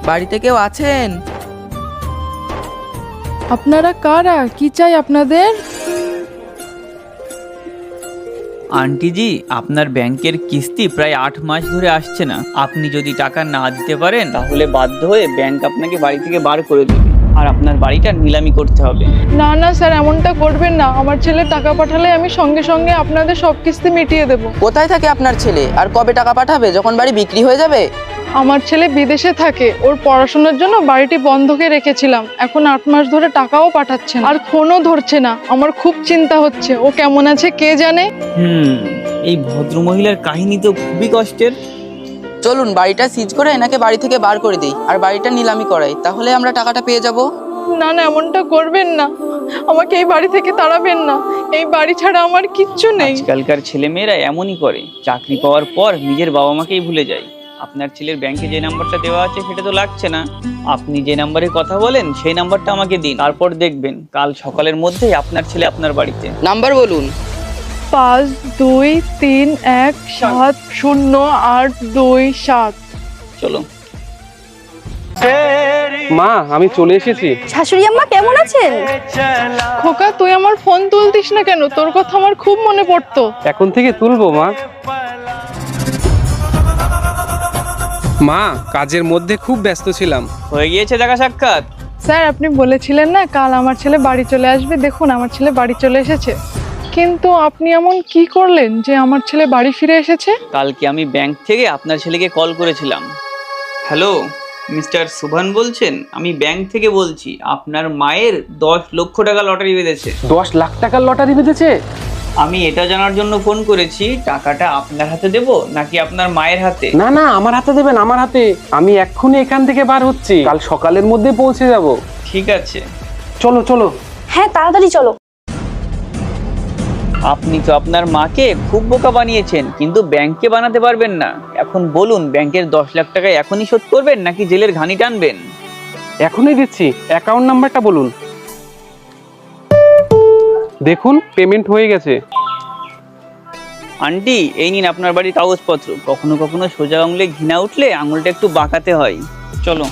বাড়িতে কেউ আছেন? আপনারা কারা? কি চাই আপনাদের? আন্টি জি, আপনার ব্যাংকের কিস্তি প্রায় 8 মাস ধরে আসছে না। আপনি যদি টাকা না দিতে পারেন তাহলে বাধ্য হয়ে ব্যাংক আপনাকে বাড়ি থেকে বার করে দেবে, আর আপনার বাড়িটা নিলামি করতে হবে। না না স্যার, এমনটা করবেন না। আমার ছেলে টাকা পাঠালে আমি সঙ্গে সঙ্গে আপনাদের সব কিস্তি মিটিয়ে দেব। কোথায় থাকে আপনার ছেলে, আর কবে টাকা পাঠাবে? যখন বাড়ি বিক্রি হয়ে যাবে? আমার ছেলে বিদেশে থাকে, ওর পড়াশোনার জন্য বাড়িটি বন্ধকে রেখেছিলাম। এখন 8 মাস ধরে টাকাও পাঠাচ্ছে না, আর ফোনও ধরছে না। আমার খুব চিন্তা হচ্ছে, ও কেমন আছে কে জানে। এই ভদ্রমহিলার কাহিনী তো খুবই কষ্টের। চলুন বাড়িটা সিজ করে এনাকে বাড়ি থেকে বার করে দিই, আর বাড়িটা নিলামি করাই, তাহলে আমরা টাকাটা পেয়ে যাব। না না, এমনটা করবেন না। আমাকে এই বাড়ি থেকে তাড়াবেন না। এই বাড়ি ছাড়া আমার কিচ্ছু নেই। আজকালকার ছেলেমেয়েরা এমনই করে, চাকরি পাওয়ার পর নিজের বাবা মাকেই ভুলে যায়। আপনার ছেলের ব্যাংকে যে নাম্বারটা দেওয়া আছে সেটা তো লাগছে না। আপনি যে নাম্বারে কথা বলেন সেই নাম্বারটা আমাকে দিন, তারপর দেখবেন কাল সকালের মধ্যেই আপনার ছেলে আপনার বাড়িতে। নাম্বার বলুন। 5231708227। চলো। মা, আমি চলে এসেছি। শাশুড়ি আম্মা কেমন আছেন? খোকা, তুই আমার ফোন তুলতিস না কেন? তোর কথা আমার খুব মনে পড়তো। এখন থেকে তুলবো মা। মা, কাজের মধ্যে খুব ব্যস্ত ছিলাম। হয়ে গিয়েছে দেখা সাক্ষাৎ? স্যার, আপনি বলেছিলেন না কাল আমার ছেলে বাড়ি চলে আসবে। দেখুন, আমার ছেলে বাড়ি চলে এসেছে। কিন্তু আপনি এমন কি করলেন যে আমার ছেলে বাড়ি ফিরে এসেছে? কালকে আমি ব্যাংক থেকে আপনার ছেলেকে কল করেছিলাম। হ্যালো, মিস্টার সুভান বলছেন? আমি ব্যাংক থেকে বলছি। আপনার মায়ের 10 লক্ষ টাকা লটারি বেঁধেছে। 10 লাখ টাকার লটারি বেঁধেছে? আমি এটা জানার জন্য ফোন করেছি, টাকাটা আপনার হাতে দেব নাকি আপনার মায়ের হাতে? না না, আমার হাতে দেবেন, আমার হাতে। আমি এক্ষুনি এখান থেকে বার হচ্ছি, কাল সকালের মধ্যে পৌঁছে যাব। ঠিক আছে, চলো চলো। হ্যাঁ, তাড়াতাড়ি চলো। আপনি তো আপনার মাকে খুব বোকা বানিয়েছেন, কিন্তু ব্যাংকে বানাতে পারবেন না। এখন বলুন, ব্যাংকের 10 লাখ টাকা এখনই শোধ করবেন নাকি জেলের ঘানি টানবেন? এখনই দিচ্ছি, অ্যাকাউন্ট নাম্বারটা বলুন। দেখুন, পেমেন্ট হয়ে গেছে। আন্টি, এই নিন আপনার বাড়ির কাগজপত্র। কখনো কখনো সোজা আঙুলে ঘৃণা উঠলে আঙুলটা একটু বাঁকাতে হয়। চলো।